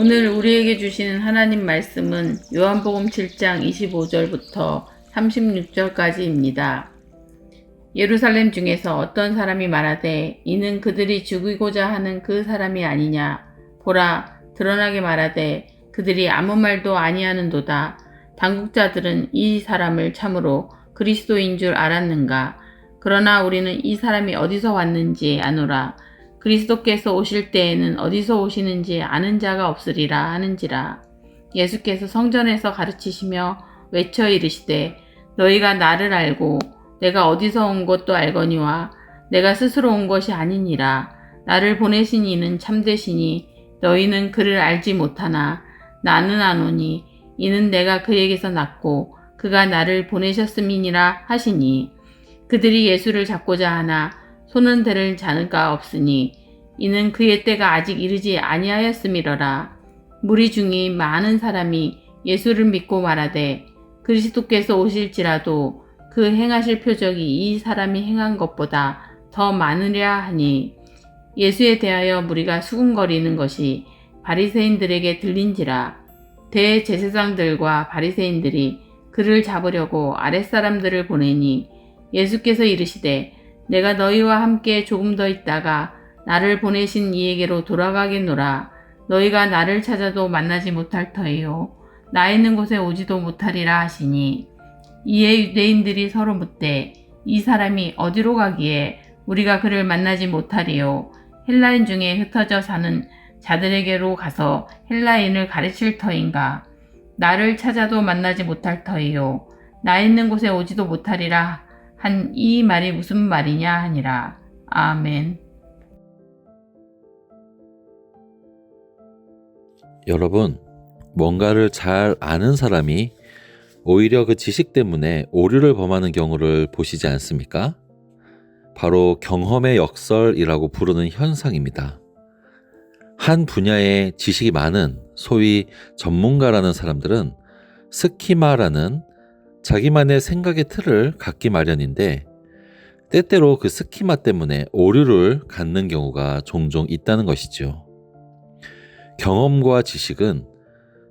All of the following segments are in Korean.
오늘 우리에게 주시는 하나님 말씀은 요한복음 7장 25절부터 36절까지입니다. 예루살렘 중에서 어떤 사람이 말하되 이는 그들이 죽이고자 하는 그 사람이 아니냐. 보라, 드러나게 말하되 그들이 아무 말도 아니하는도다. 당국자들은 이 사람을 참으로 그리스도인 줄 알았는가. 그러나 우리는 이 사람이 어디서 왔는지 아노라. 그리스도께서 오실 때에는 어디서 오시는지 아는 자가 없으리라 하는지라. 예수께서 성전에서 가르치시며 외쳐 이르시되 너희가 나를 알고 내가 어디서 온 것도 알거니와 내가 스스로 온 것이 아니니라. 나를 보내신 이는 참되시니 너희는 그를 알지 못하나 나는 아노니 이는 내가 그에게서 났고 그가 나를 보내셨음이니라 하시니 그들이 예수를 잡고자 하나 손은 대를 자가 없으니 이는 그의 때가 아직 이르지 아니하였음이러라. 무리 중에 많은 사람이 예수를 믿고 말하되 그리스도께서 오실지라도 그 행하실 표적이 이 사람이 행한 것보다 더 많으랴 하니 예수에 대하여 무리가 수군거리는 것이 바리새인들에게 들린지라. 대제사장들과 바리새인들이 그를 잡으려고 아랫사람들을 보내니 예수께서 이르시되 내가 너희와 함께 조금 더 있다가 나를 보내신 이에게로 돌아가겠노라. 너희가 나를 찾아도 만나지 못할 터이요 나 있는 곳에 오지도 못하리라 하시니 이에 유대인들이 서로 묻되 이 사람이 어디로 가기에 우리가 그를 만나지 못하리요. 헬라인 중에 흩어져 사는 자들에게로 가서 헬라인을 가르칠 터인가. 나를 찾아도 만나지 못할 터이요 나 있는 곳에 오지도 못하리라 한 이 말이 무슨 말이냐 하니라. 아멘. 여러분, 뭔가를 잘 아는 사람이 오히려 그 지식 때문에 오류를 범하는 경우를 보시지 않습니까? 바로 경험의 역설이라고 부르는 현상입니다. 한 분야에 지식이 많은 소위 전문가라는 사람들은 스키마라는 자기만의 생각의 틀을 갖기 마련인데 때때로 그 스키마 때문에 오류를 갖는 경우가 종종 있다는 것이죠. 경험과 지식은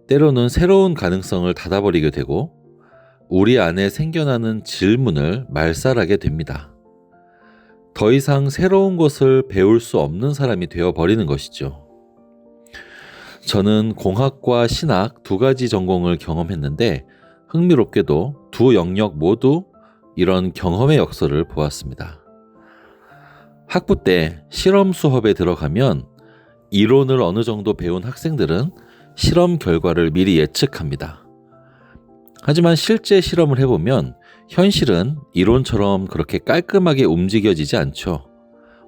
때로는 새로운 가능성을 닫아버리게 되고 우리 안에 생겨나는 질문을 말살하게 됩니다. 더 이상 새로운 것을 배울 수 없는 사람이 되어버리는 것이죠. 저는 공학과 신학 두 가지 전공을 경험했는데 흥미롭게도 두 영역 모두 이런 경험의 역설을 보았습니다. 학부 때 실험 수업에 들어가면 이론을 어느 정도 배운 학생들은 실험 결과를 미리 예측합니다. 하지만 실제 실험을 해보면 현실은 이론처럼 그렇게 깔끔하게 움직여지지 않죠.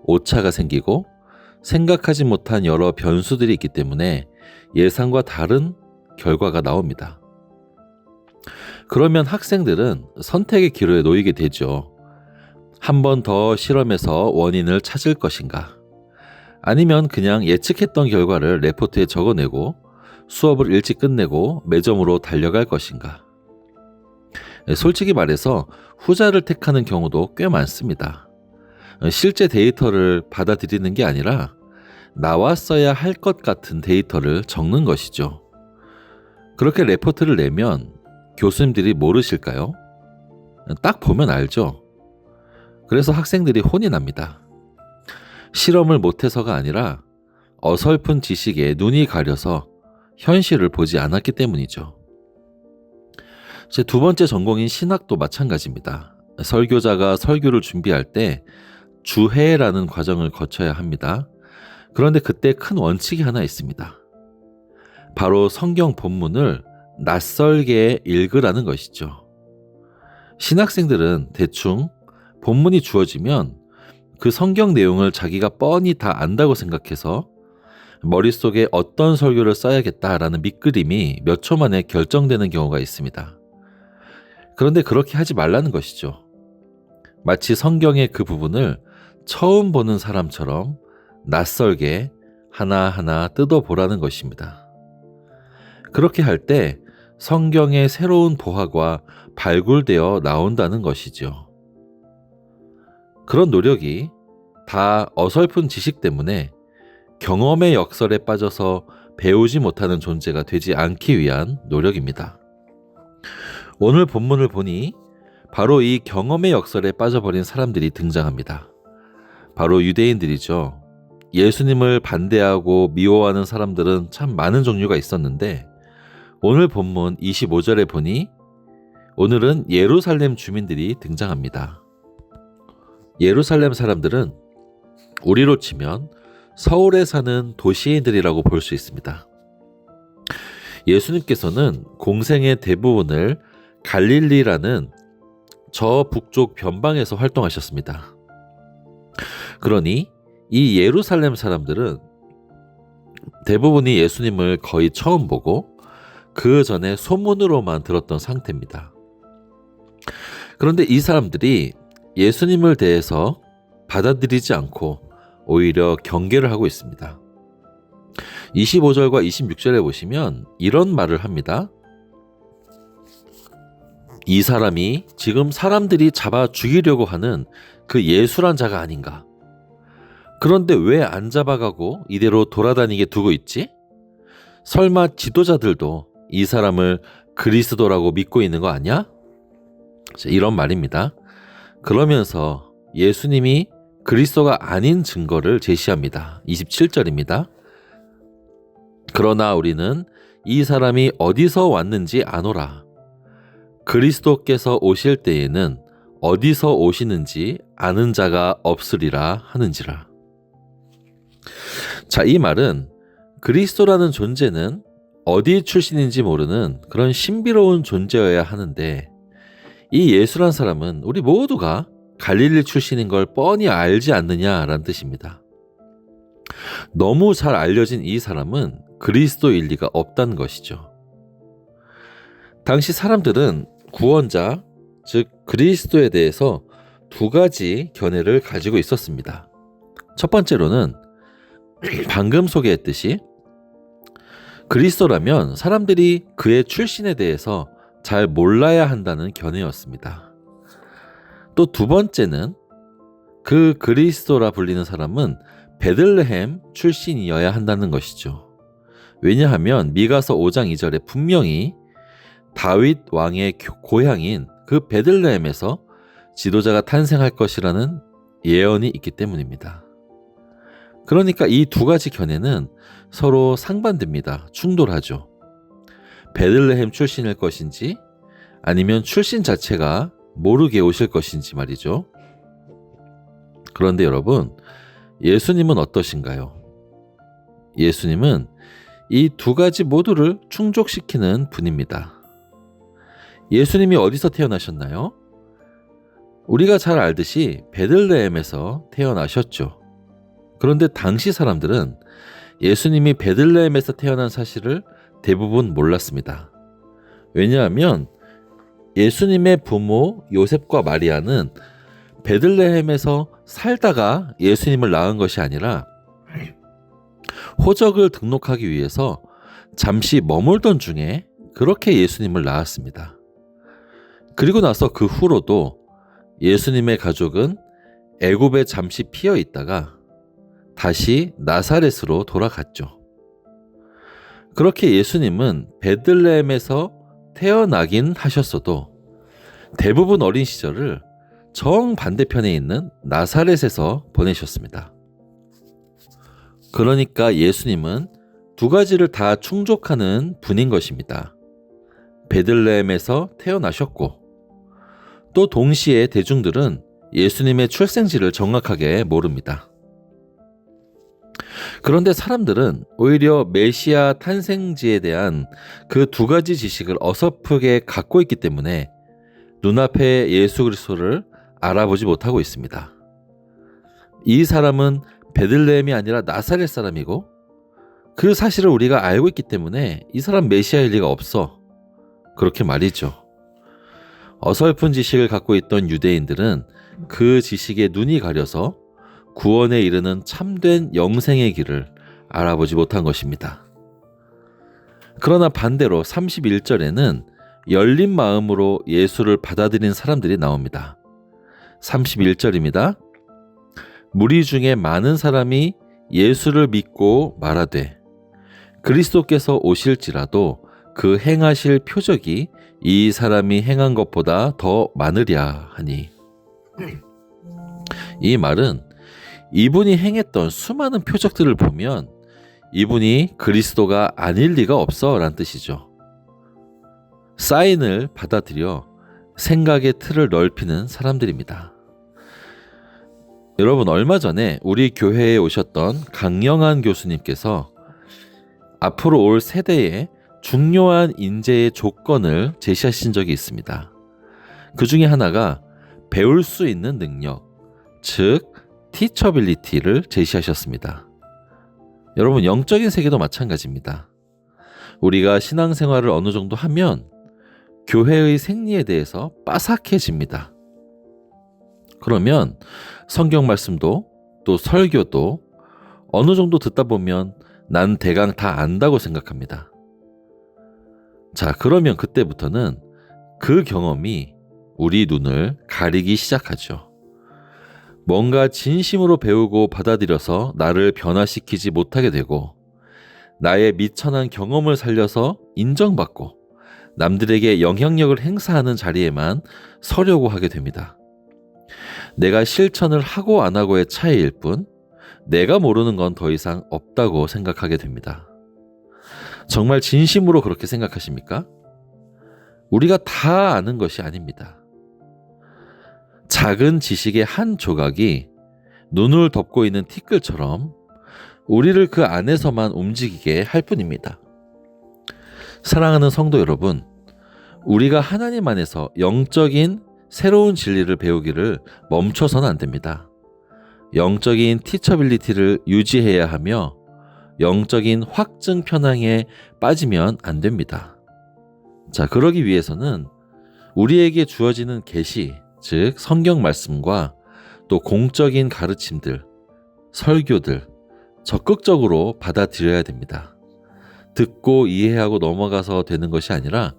오차가 생기고 생각하지 못한 여러 변수들이 있기 때문에 예상과 다른 결과가 나옵니다. 그러면 학생들은 선택의 기로에 놓이게 되죠. 한 번 더 실험해서 원인을 찾을 것인가? 아니면 그냥 예측했던 결과를 레포트에 적어내고 수업을 일찍 끝내고 매점으로 달려갈 것인가? 솔직히 말해서 후자를 택하는 경우도 꽤 많습니다. 실제 데이터를 받아들이는 게 아니라 나왔어야 할 것 같은 데이터를 적는 것이죠. 그렇게 레포트를 내면 교수님들이 모르실까요? 딱 보면 알죠. 그래서 학생들이 혼이 납니다. 실험을 못해서가 아니라 어설픈 지식에 눈이 가려서 현실을 보지 않았기 때문이죠. 제 두 번째 전공인 신학도 마찬가지입니다. 설교자가 설교를 준비할 때 주회라는 과정을 거쳐야 합니다. 그런데 그때 큰 원칙이 하나 있습니다. 바로 성경 본문을 낯설게 읽으라는 것이죠. 신학생들은 대충 본문이 주어지면 그 성경 내용을 자기가 뻔히 다 안다고 생각해서 머릿속에 어떤 설교를 써야겠다라는 밑그림이 몇 초 만에 결정되는 경우가 있습니다. 그런데 그렇게 하지 말라는 것이죠. 마치 성경의 그 부분을 처음 보는 사람처럼 낯설게 하나하나 뜯어보라는 것입니다. 그렇게 할 때 성경의 새로운 보화가 발굴되어 나온다는 것이죠. 그런 노력이 다 어설픈 지식 때문에 경험의 역설에 빠져서 배우지 못하는 존재가 되지 않기 위한 노력입니다. 오늘 본문을 보니 바로 이 경험의 역설에 빠져버린 사람들이 등장합니다. 바로 유대인들이죠. 예수님을 반대하고 미워하는 사람들은 참 많은 종류가 있었는데 오늘 본문 25절에 보니 오늘은 예루살렘 주민들이 등장합니다. 예루살렘 사람들은 우리로 치면 서울에 사는 도시인들이라고 볼 수 있습니다. 예수님께서는 공생의 대부분을 갈릴리라는 저 북쪽 변방에서 활동하셨습니다. 그러니 이 예루살렘 사람들은 대부분이 예수님을 거의 처음 보고 그 전에 소문으로만 들었던 상태입니다. 그런데 이 사람들이 예수님을 대해서 받아들이지 않고 오히려 경계를 하고 있습니다. 25절과 26절에 보시면 이런 말을 합니다. 이 사람이 지금 사람들이 잡아 죽이려고 하는 그 예수란 자가 아닌가? 그런데 왜 안 잡아가고 이대로 돌아다니게 두고 있지? 설마 지도자들도 이 사람을 그리스도라고 믿고 있는 거 아니야? 이런 말입니다. 그러면서 예수님이 그리스도가 아닌 증거를 제시합니다. 27절입니다. 그러나 우리는 이 사람이 어디서 왔는지 아노라. 그리스도께서 오실 때에는 어디서 오시는지 아는 자가 없으리라 하는지라. 자, 이 말은 그리스도라는 존재는 어디 출신인지 모르는 그런 신비로운 존재여야 하는데 이 예수란 사람은 우리 모두가 갈릴리 출신인 걸 뻔히 알지 않느냐라는 뜻입니다. 너무 잘 알려진 이 사람은 그리스도일 리가 없다는 것이죠. 당시 사람들은 구원자, 즉 그리스도에 대해서 두 가지 견해를 가지고 있었습니다. 첫 번째로는 방금 소개했듯이 그리스도라면 사람들이 그의 출신에 대해서 잘 몰라야 한다는 견해였습니다. 또 두 번째는 그 그리스도라 불리는 사람은 베들레헴 출신이어야 한다는 것이죠. 왜냐하면 미가서 5장 2절에 분명히 다윗 왕의 고향인 그 베들레헴에서 지도자가 탄생할 것이라는 예언이 있기 때문입니다. 그러니까 이 두 가지 견해는 서로 상반됩니다. 충돌하죠. 베들레헴 출신일 것인지 아니면 출신 자체가 모르게 오실 것인지 말이죠. 그런데 여러분, 예수님은 어떠신가요? 예수님은 이 두 가지 모두를 충족시키는 분입니다. 예수님이 어디서 태어나셨나요? 우리가 잘 알듯이 베들레헴에서 태어나셨죠. 그런데 당시 사람들은 예수님이 베들레헴에서 태어난 사실을 대부분 몰랐습니다. 왜냐하면 예수님의 부모 요셉과 마리아는 베들레헴에서 살다가 예수님을 낳은 것이 아니라 호적을 등록하기 위해서 잠시 머물던 중에 그렇게 예수님을 낳았습니다. 그리고 나서 그 후로도 예수님의 가족은 애굽에 잠시 피어 있다가 다시 나사렛으로 돌아갔죠. 그렇게 예수님은 베들레헴에서 태어나긴 하셨어도 대부분 어린 시절을 정반대편에 있는 나사렛에서 보내셨습니다. 그러니까 예수님은 두 가지를 다 충족하는 분인 것입니다. 베들레헴에서 태어나셨고 또 동시에 대중들은 예수님의 출생지를 정확하게 모릅니다. 그런데 사람들은 오히려 메시아 탄생지에 대한 그 두 가지 지식을 어설프게 갖고 있기 때문에 눈앞에 예수 그리스도를 알아보지 못하고 있습니다. 이 사람은 베들레헴이 아니라 나사렛 사람이고 그 사실을 우리가 알고 있기 때문에 이 사람 메시아일 리가 없어. 그렇게 말이죠. 어설픈 지식을 갖고 있던 유대인들은 그 지식에 눈이 가려서 구원에 이르는 참된 영생의 길을 알아보지 못한 것입니다. 그러나 반대로 31절에는 열린 마음으로 예수를 받아들인 사람들이 나옵니다. 31절입니다. 무리 중에 많은 사람이 예수를 믿고 말하되 그리스도께서 오실지라도 그 행하실 표적이 이 사람이 행한 것보다 더 많으랴 하니, 이 말은 이분이 행했던 수많은 표적들을 보면 이분이 그리스도가 아닐 리가 없어 라는 뜻이죠. 사인을 받아들여 생각의 틀을 넓히는 사람들입니다. 여러분, 얼마 전에 우리 교회에 오셨던 강영한 교수님께서 앞으로 올 세대에 중요한 인재의 조건을 제시하신 적이 있습니다. 그 중에 하나가 배울 수 있는 능력, 즉 teachability를 제시하셨습니다. 여러분, 영적인 세계도 마찬가지입니다. 우리가 신앙생활을 어느 정도 하면 교회의 생리에 대해서 빠삭해집니다. 그러면 성경 말씀도 또 설교도 어느 정도 듣다 보면 난 대강 다 안다고 생각합니다. 자, 그러면 그때부터는 그 경험이 우리 눈을 가리기 시작하죠. 뭔가 진심으로 배우고 받아들여서 나를 변화시키지 못하게 되고, 나의 미천한 경험을 살려서 인정받고 남들에게 영향력을 행사하는 자리에만 서려고 하게 됩니다. 내가 실천을 하고 안 하고의 차이일 뿐 내가 모르는 건 더 이상 없다고 생각하게 됩니다. 정말 진심으로 그렇게 생각하십니까? 우리가 다 아는 것이 아닙니다. 작은 지식의 한 조각이 눈을 덮고 있는 티끌처럼 우리를 그 안에서만 움직이게 할 뿐입니다. 사랑하는 성도 여러분, 우리가 하나님 안에서 영적인 새로운 진리를 배우기를 멈춰서는 안 됩니다. 영적인 티처빌리티를 유지해야 하며 영적인 확증 편향에 빠지면 안 됩니다. 자, 그러기 위해서는 우리에게 주어지는 계시, 즉 성경 말씀과 또 공적인 가르침들, 설교들 적극적으로 받아들여야 됩니다. 듣고 이해하고 넘어가서 되는 것이 아니라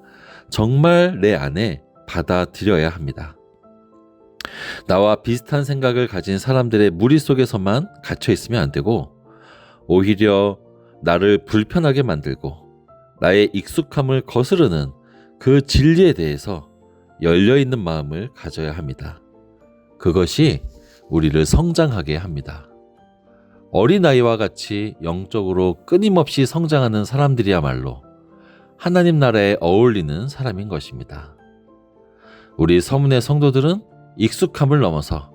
정말 내 안에 받아들여야 합니다. 나와 비슷한 생각을 가진 사람들의 무리 속에서만 갇혀 있으면 안 되고, 오히려 나를 불편하게 만들고 나의 익숙함을 거스르는 그 진리에 대해서 열려있는 마음을 가져야 합니다. 그것이 우리를 성장하게 합니다. 어린아이와 같이 영적으로 끊임없이 성장하는 사람들이야말로 하나님 나라에 어울리는 사람인 것입니다. 우리 서문의 성도들은 익숙함을 넘어서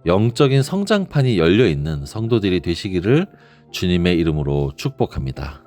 영적인 성장판이 열려있는 성도들이 되시기를 주님의 이름으로 축복합니다.